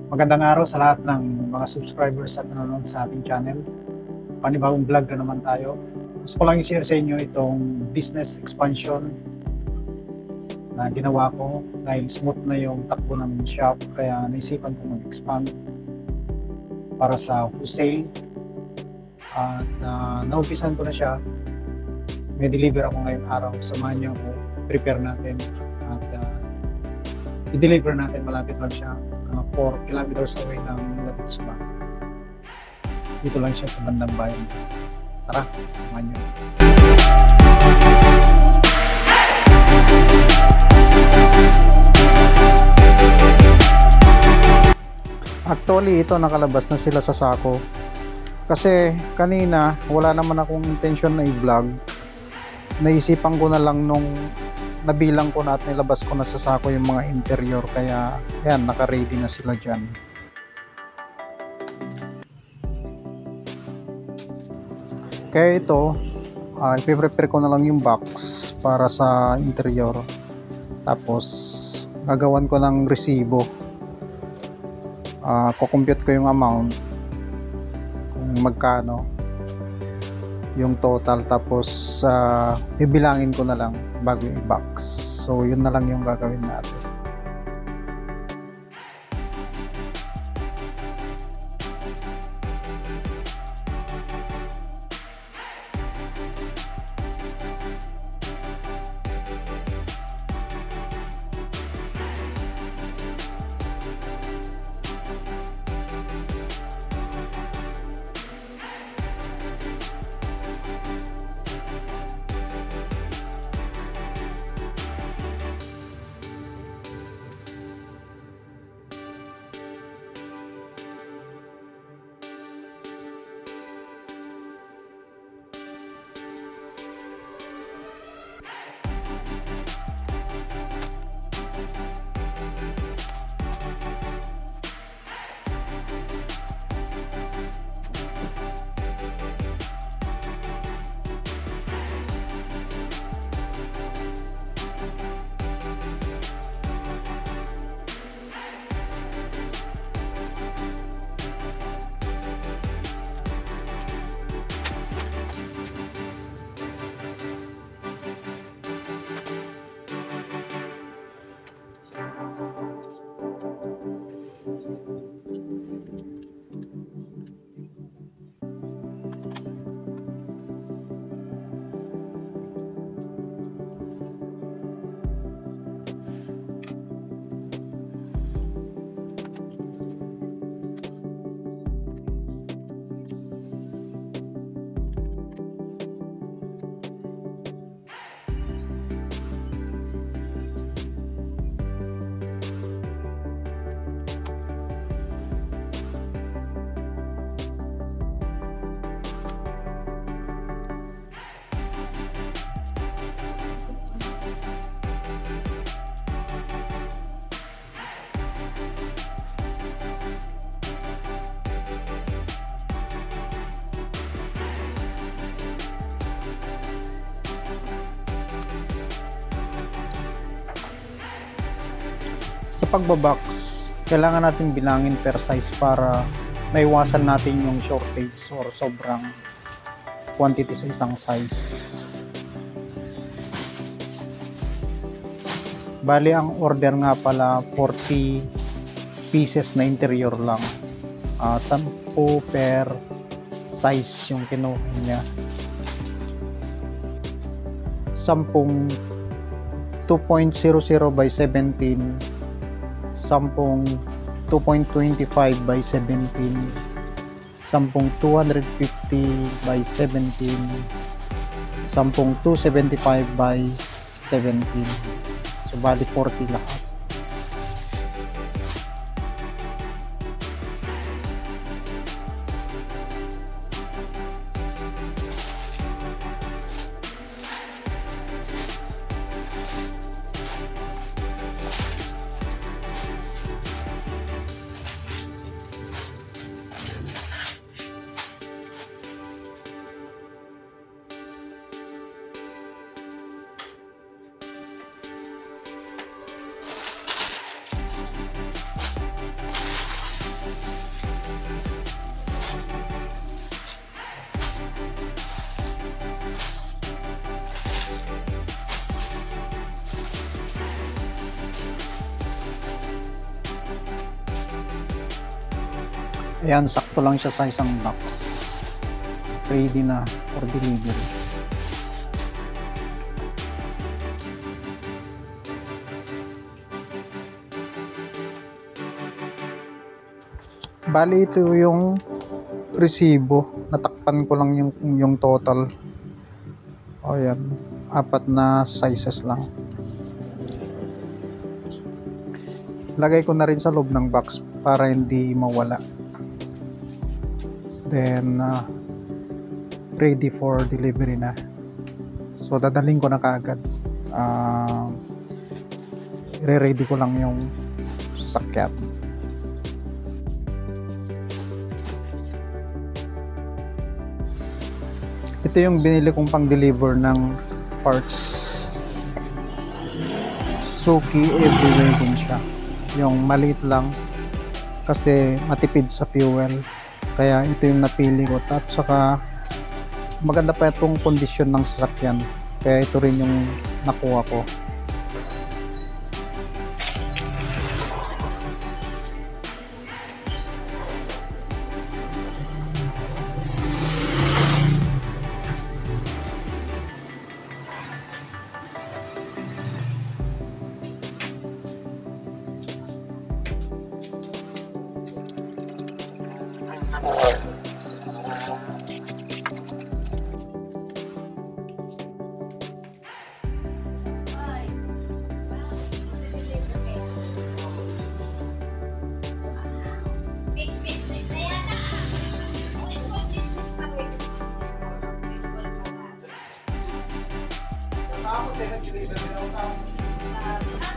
Magandang araw sa lahat ng mga subscribers at nanonood sa ating channel. Panibagong vlog na naman tayo. Gusto ko lang i-share sa inyo itong business expansion na ginawa ko dahil smooth na yung takbo ng shop, kaya naisipan ko mag-expand para sa wholesale. At naumpisan ko na siya. May deliver ako ngayong araw. Samahan niyo ako, prepare natin at i-deliver natin. Malapit lang siya, 4 kilometers away ng Lagutsuma. Dito lang siya sa bandang bayan. Tara, samahan niyo. Actually, ito nakalabas na sila sa sako. Kasi kanina, wala naman akong intention na i-vlog. Naisipan ko na lang nung nabilang ko na at nilabas ko na sa sako yung mga interior. Kaya, yan, naka-ready na sila dyan. Kaya ito, ipiprepare ko na lang yung box para sa interior. Tapos, gagawan ko ng resibo. Kukompute ko yung amount kung magkano yung total, tapos bibilangin ko na lang bago i-box. So yun na lang yung gagawin natin. Sa pagbabox, kailangan natin bilangin per size para maiwasan natin yung shortage or sobrang quantity sa isang size. Bali, ang order nga pala 40 pieces na interior lang. 10 per size yung kinuha niya. 10 2.00 by 17, 10 2.25 by 17, 10 250 by 17, 10 275 by 17. So bali 40 lahat. Ayan, sakto lang siya sa isang box. Ready na for delivery. Bali ito yung resibo. Natakpan ko lang yung total. O yan, 4 na sizes lang. Lagay ko na rin sa loob ng box para hindi mawala. Then ready for delivery na. So dadalhin ko na kaagad. I-ready ko lang yung sasakyan. Ito yung binili kong pang-deliver ng parts. Suzuki Everywhere din siya. Yung maliit lang kasi matipid sa fuel. Kaya ito yung napili ko. At saka maganda pa itong kondisyon ng sasakyan. Kaya ito rin yung nakuha ko.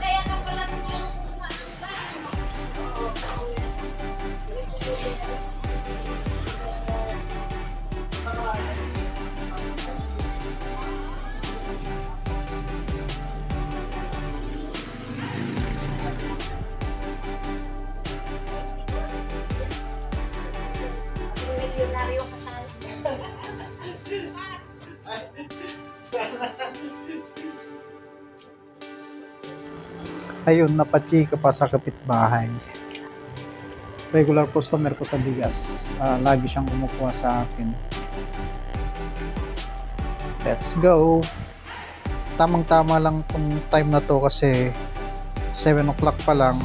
Kaya ka pala sa mga kumuha, diba? Ang milyonaryo kasal. Ayun, napachika pa sa kapitbahay. Regular customer ko sa bigas. Lagi siyang kumukuha sa akin. Let's go! Tamang-tama lang tong time na to kasi 7 o'clock pa lang.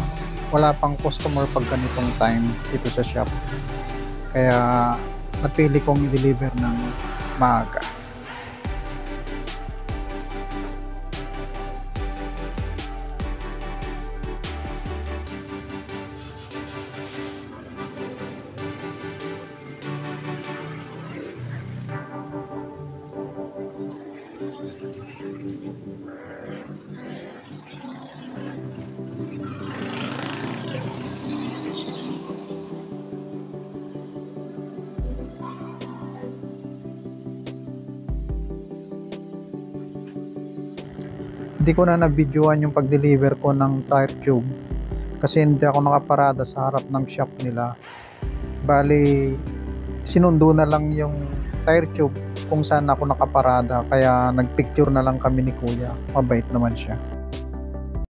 Wala pang customer pag ganitong time dito sa shop. Kaya napili kong i-deliver ng maaga. Hindi ko na na-videoan yung pag-deliver ko ng tire tube kasi hindi ako nakaparada sa harap ng shop nila. Bali, sinundo na lang yung tire tube kung saan ako nakaparada, kaya nagpicture na lang kami ni kuya. Mabait naman siya.